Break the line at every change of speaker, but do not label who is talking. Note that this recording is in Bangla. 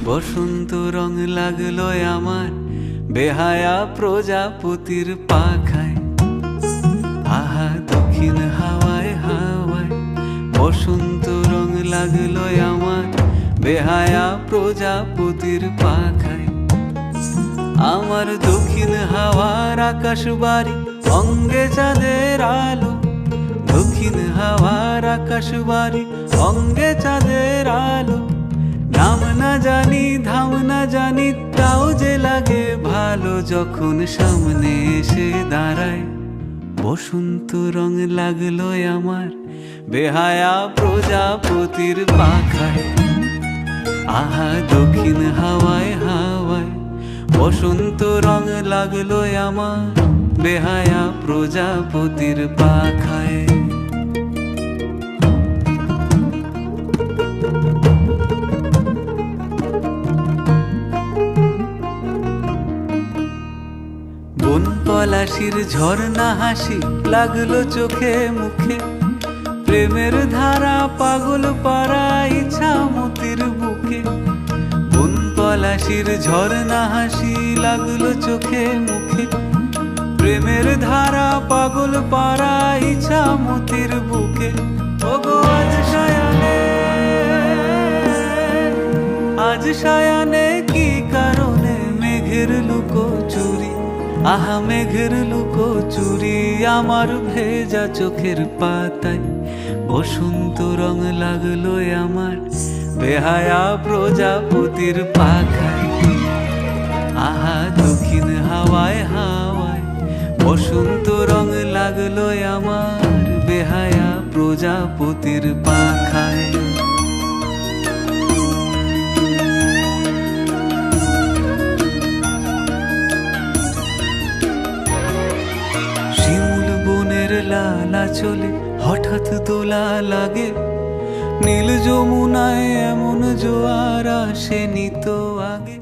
বসন্ত রং লাগলো আমার বেহায়া প্রজাপতির পাখায়। আহা দক্ষিণ হাওয়ায় হাওয়ায় বসন্ত রং লাগলো আমার বেহায়া প্রজাপতির পাখায়। আমার দক্ষিণ হাওয়ার আকাশ বাড়ি অঙ্গে চাঁদের আলো, দক্ষিণ হাওয়ার আকাশ বাড়ি অঙ্গে চাঁদের আলো। নাম না জানি ধাম না জানি তাও যে লাগে ভালো যখন সামনে এসে দাঁড়ায়। বসন্ত রং লাগলো আমার বেহায়া প্রজাপতির পাখায়। আহা দক্ষিণ হাওয়ায় হাওয়ায় বসন্ত রং লাগলো আমার বেহায়া প্রজাপতির পাখায়। বন পলাশির ঝর্ণা হাসি লাগলো চোখে মুখে, প্রেমের ধারা পাগল পাড়া ইছামতির বুকে। বন পলাশির ঝর্ণা হাসি লাগলো চোখে মুখে, প্রেমের ধারা পাগল পাড়া ইছামতির বুকে। ওগো আজ সায়ানে, আজ সায়ানে কি কারণে মেঘের লুকোচুরি, আহা মেঘের লুকোচুরি আমার ভেজা চোখের পাতায়। বসন্ত রং লাগলো আমার বেহায়া প্রজাপতির পাখায়। আহা দক্ষিণ হাওয়ায় হাওয়ায় বসন্ত রং লাগলো আমার বেহায়া প্রজাপতির পাখায়। শিমুল বনের লালা চলে হঠাৎ দোলা লাগে, নীল যমুনায় এমন জোয়ার আসেনি তো আগে।